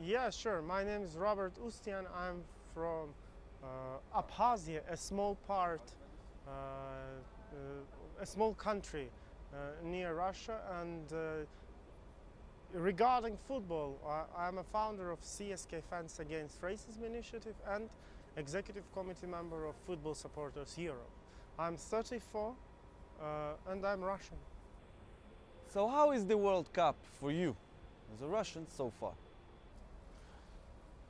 Yeah, sure. My name is Robert Ustian. I'm from Abkhazia, a small part, a small country near Russia. And regarding football, I'm a founder of CSKA Fans Against Racism Initiative and executive committee member of Football Supporters Europe. I'm 34 and I'm Russian. So how is the World Cup for you, as a Russian, so far?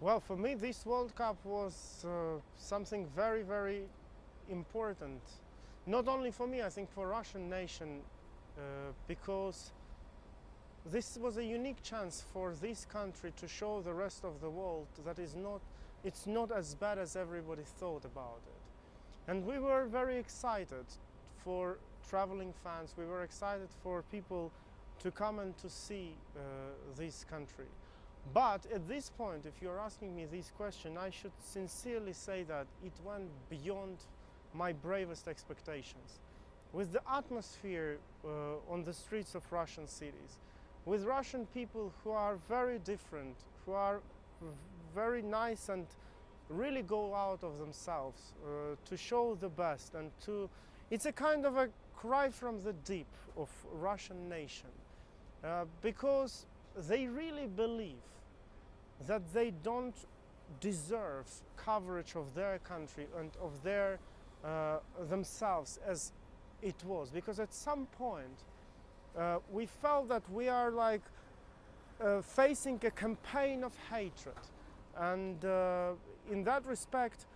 Well, for me, this World Cup was something very, very important. Not only for me, I think for Russian nation, because this was a unique chance for this country to show the rest of the world that it's not as bad as everybody thought about it. And we were very excited for traveling fans. We were excited for people to come and to see this country. But at this point, if you're asking me this question, I should sincerely say that it went beyond my bravest expectations. With the atmosphere on the streets of Russian cities, with Russian people who are very different, who are very nice and really go out of themselves to show the best and it's a kind of a cry from the deep of Russian nation because they really believe that they don't deserve coverage of their country and of their themselves as it was, because at some point we felt that we are like facing a campaign of hatred, and in that respect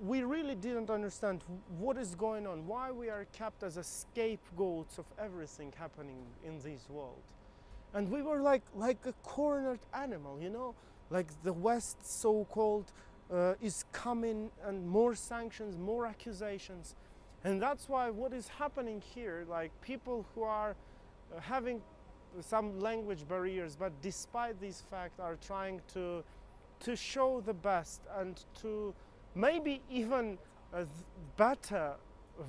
we really didn't understand what is going on, why we are kept as a scapegoats of everything happening in this world. And we were like a cornered animal, you know, like the West so-called is coming, and more sanctions, more accusations. And that's why what is happening here, like people who are having some language barriers, but despite this fact are trying to show the best and to maybe even a better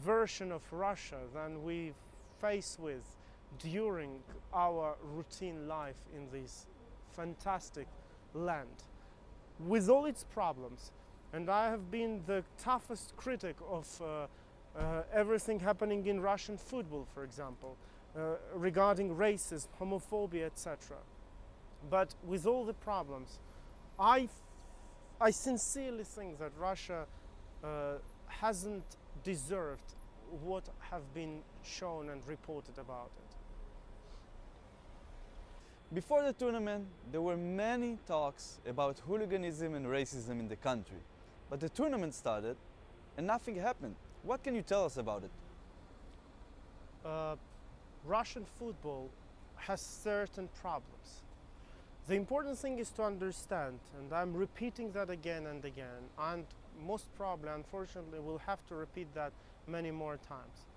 version of Russia than we face with during our routine life in this fantastic land, with all its problems. And I have been the toughest critic of everything happening in Russian football, for example, regarding racism, homophobia, etc. But with all the problems, I sincerely think that Russia hasn't deserved what have been shown and reported about it. Before the tournament, there were many talks about hooliganism and racism in the country. But the tournament started and nothing happened. What can you tell us about it? Russian football has certain problems. The important thing is to understand, and I'm repeating that again and again, and most probably, unfortunately, we'll have to repeat that many more times.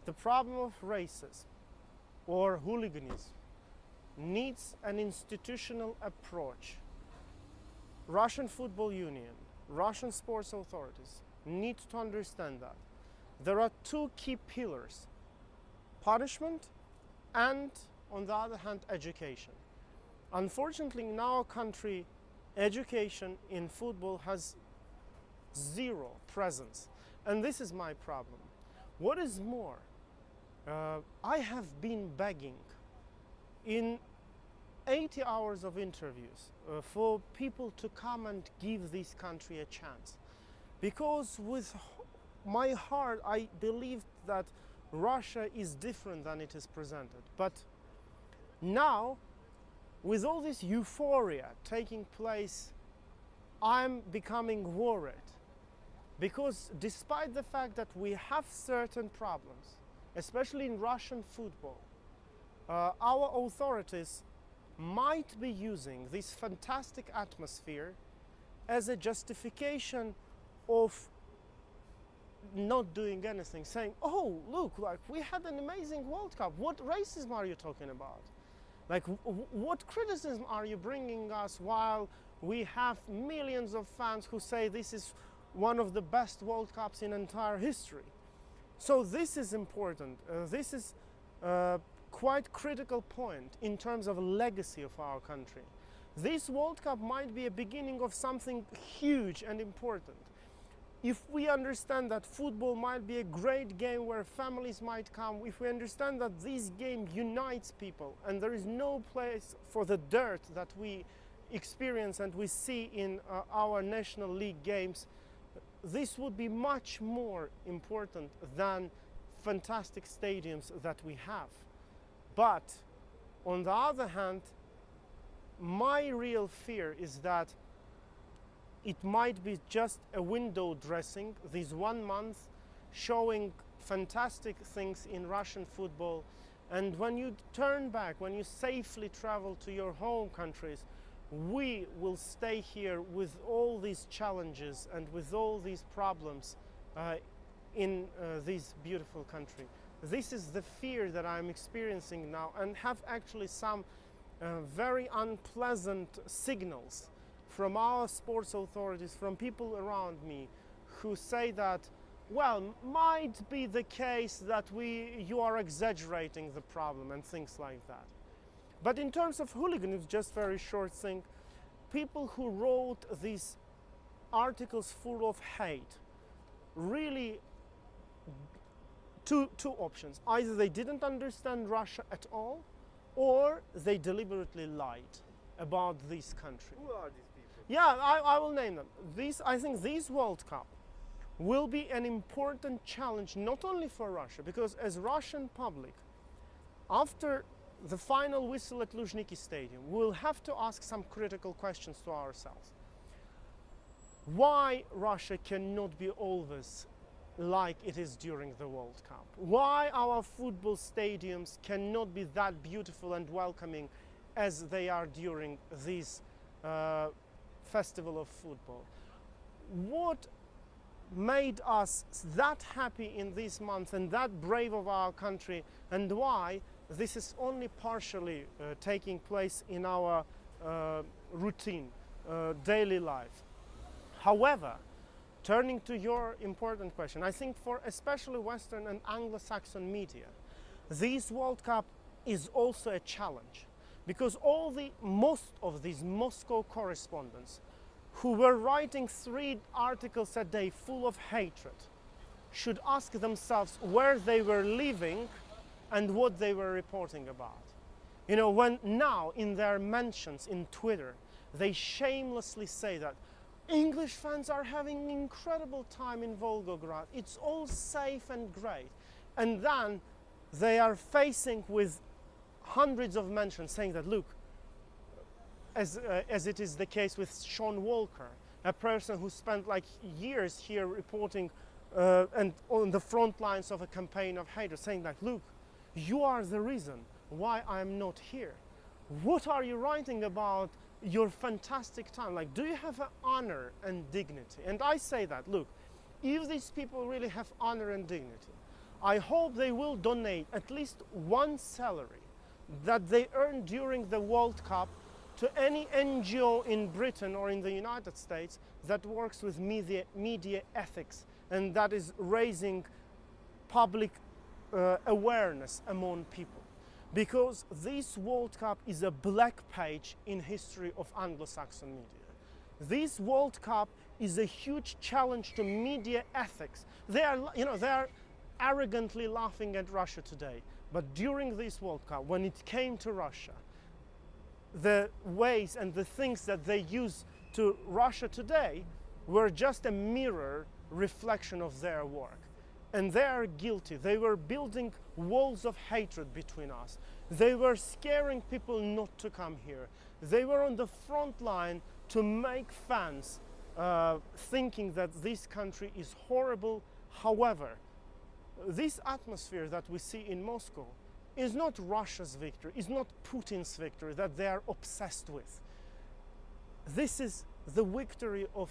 The problem of racism or hooliganism needs an institutional approach. Russian Football Union, Russian sports authorities need to understand that there are two key pillars: punishment and, on the other hand, education. Unfortunately, in our country, education in football has zero presence, and this is my problem. What is more, I have been begging in 80 hours of interviews for people to come and give this country a chance, because with my heart I believed that Russia is different than it is presented. But now, with all this euphoria taking place, I'm becoming worried, because despite the fact that we have certain problems, especially in Russian football, our authorities might be using this fantastic atmosphere as a justification of not doing anything, saying, oh, look, like we had an amazing World Cup. What racism are you talking about? Like, what criticism are you bringing us while we have millions of fans who say this is one of the best World Cups in entire history? So this is important. This is quite critical point in terms of legacy of our country. This World Cup might be a beginning of something huge and important. If we understand that football might be a great game where families might come, if we understand that this game unites people and there is no place for the dirt that we experience and we see in our National League games, this would be much more important than fantastic stadiums that we have. But on the other hand, my real fear is that it might be just a window dressing, this 1 month showing fantastic things in Russian football, and when you turn back, when you safely travel to your home countries, we will stay here with all these challenges and with all these problems in this beautiful country. This is the fear that I'm experiencing now, and have actually some very unpleasant signals from our sports authorities, from people around me, who say that, well, might be the case that you are exaggerating the problem and things like that. But in terms of hooliganism, just very short thing, people who wrote these articles full of hate, really two options. Either they didn't understand Russia at all, or they deliberately lied about this country. Who are these people? Yeah, I will name them. I think this World Cup will be an important challenge not only for Russia, because as Russian public, after the final whistle at Luzhniki Stadium, we'll have to ask some critical questions to ourselves. Why Russia cannot be always like it is during the World Cup? Why our football stadiums cannot be that beautiful and welcoming as they are during this festival of football? What made us that happy in this month and that brave of our country, and why this is only partially taking place in our routine, daily life? However, turning to your important question, I think for especially Western and Anglo-Saxon media, this World Cup is also a challenge, because most of these Moscow correspondents who were writing 3 articles a day full of hatred should ask themselves where they were living and what they were reporting about. You know, when now in their mentions in Twitter, they shamelessly say that English fans are having an incredible time in Volgograd, it's all safe and great. And then they are facing with hundreds of mentions saying that, look, as it is the case with Sean Walker, a person who spent like years here reporting and on the front lines of a campaign of hatred, saying that, look, you are the reason why I'm not here. What are you writing about your fantastic time? Like, do you have an honor and dignity? And I say that, look, if these people really have honor and dignity, I hope they will donate at least one salary that they earn during the World Cup to any NGO in Britain or in the United States that works with media ethics and that is raising public awareness among people. Because this World Cup is a black page in history of Anglo-Saxon media. This World Cup is a huge challenge to media ethics. They are arrogantly laughing at Russia today. But during this World Cup, when it came to Russia, the ways and the things that they use to Russia today were just a mirror reflection of their work. And they are guilty. They were building walls of hatred between us. They were scaring people not to come here. They were on the front line to make fans thinking that this country is horrible. However, this atmosphere that we see in Moscow is not Russia's victory, is not Putin's victory that they are obsessed with. This is the victory of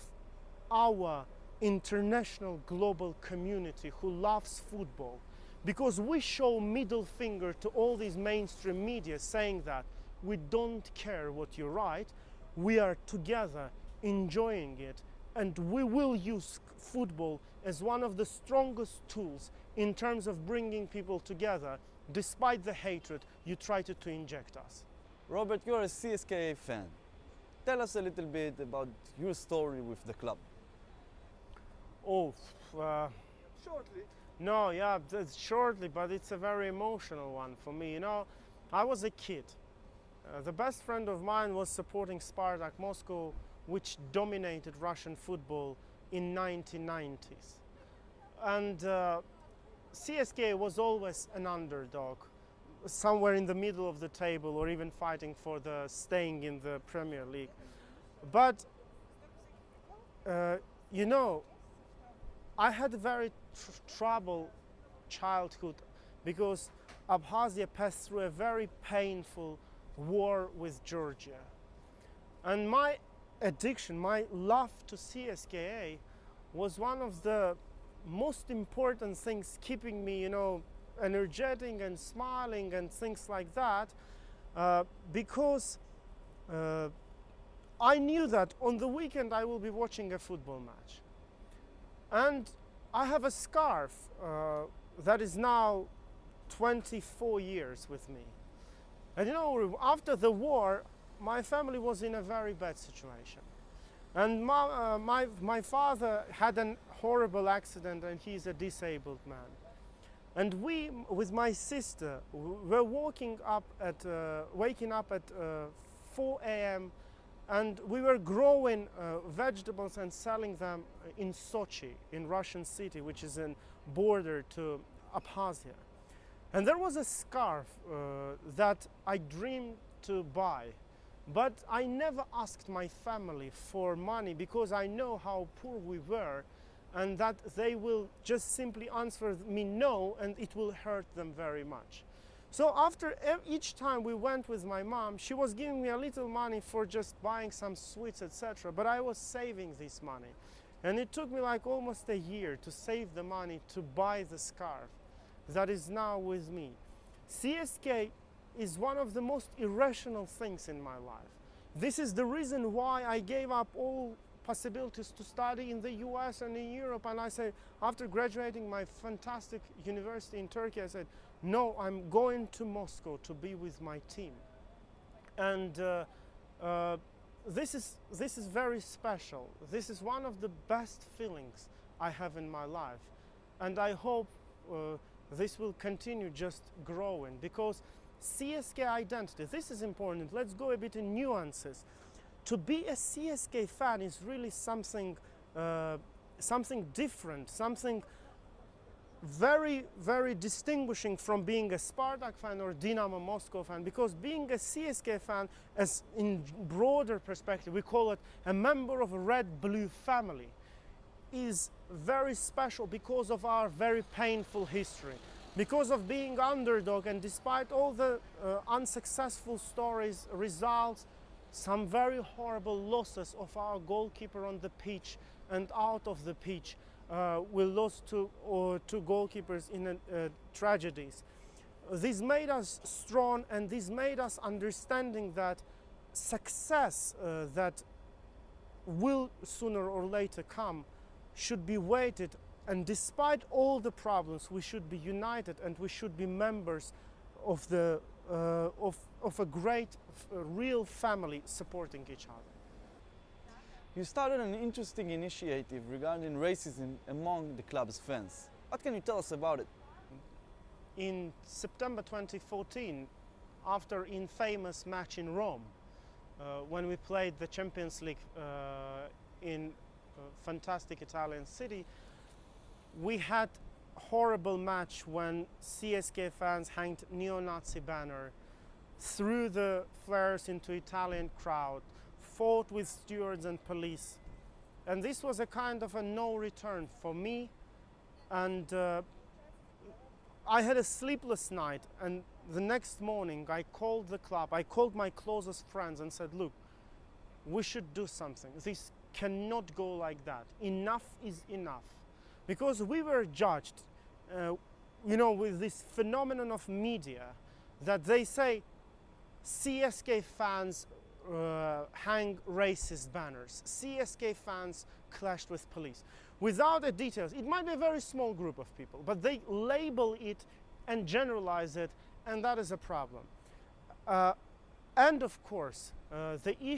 our international global community who loves football, because we show middle finger to all these mainstream media saying that we don't care what you write, we are together enjoying it, and we will use football as one of the strongest tools in terms of bringing people together despite the hatred you try to inject us. Robert, you're a CSKA fan. Tell us a little bit about your story with the club. Oh, Shortly. no, yeah, it's shortly, but it's a very emotional one for me. You know, I was a kid. The best friend of mine was supporting Spartak Moscow, which dominated Russian football in 1990s. And CSKA was always an underdog, somewhere in the middle of the table or even fighting for the staying in the Premier League. But, you know, I had a very troubled childhood because Abkhazia passed through a very painful war with Georgia. And my addiction, my love to CSKA was one of the most important things keeping me, you know, energetic and smiling and things like that, because I knew that on the weekend I will be watching a football match. And I have a scarf that is now 24 years with me. And you know, after the war, my family was in a very bad situation. And my father had a horrible accident and he's a disabled man. And we, with my sister, were waking up at 4 a.m. and we were growing vegetables and selling them in Sochi, in Russian city, which is a border to Abkhazia. And there was a scarf that I dreamed to buy, but I never asked my family for money because I know how poor we were and that they will just simply answer me no and it will hurt them very much. So after each time we went with my mom, she was giving me a little money for just buying some sweets, etc. But I was saving this money. And it took me like almost a year to save the money to buy the scarf that is now with me. CSK is one of the most irrational things in my life. This is the reason why I gave up all possibilities to study in the US and in Europe. And I said, after graduating my fantastic university in Turkey, I said, no, I'm going to Moscow to be with my team. And this is very special. This is one of the best feelings I have in my life. And I hope this will continue just growing because CSK identity, this is important. Let's go a bit in nuances. To be a CSK fan is really something, something different, something very, very distinguishing from being a Spartak fan or Dynamo Moscow fan, because being a CSK fan, as in broader perspective, we call it a member of a red-blue family, is very special because of our very painful history, because of being underdog, and despite all the unsuccessful stories, results, some very horrible losses of our goalkeeper on the pitch and out of the pitch. We lost two goalkeepers in tragedies. This made us strong, and this made us understanding that success that will sooner or later come should be weighted, and despite all the problems we should be united and we should be members of the of a great real family supporting each other. You started an interesting initiative regarding racism among the club's fans. What can you tell us about it? In September 2014, after infamous match in Rome, when we played the Champions League in a fantastic Italian city, we had horrible match when CSK fans hanged neo-Nazi banner, threw the flares into Italian crowd, fought with stewards and police. And this was a kind of a no return for me. And I had a sleepless night, and the next morning I called the club, I called my closest friends and said, look, we should do something. This cannot go like that. Enough is enough. Because we were judged, you know, with this phenomenon of media that they say CSK fans hang racist banners, CSK fans clashed with police. Without the details, it might be a very small group of people, but they label it and generalize it, and that is a problem. And of course, the issue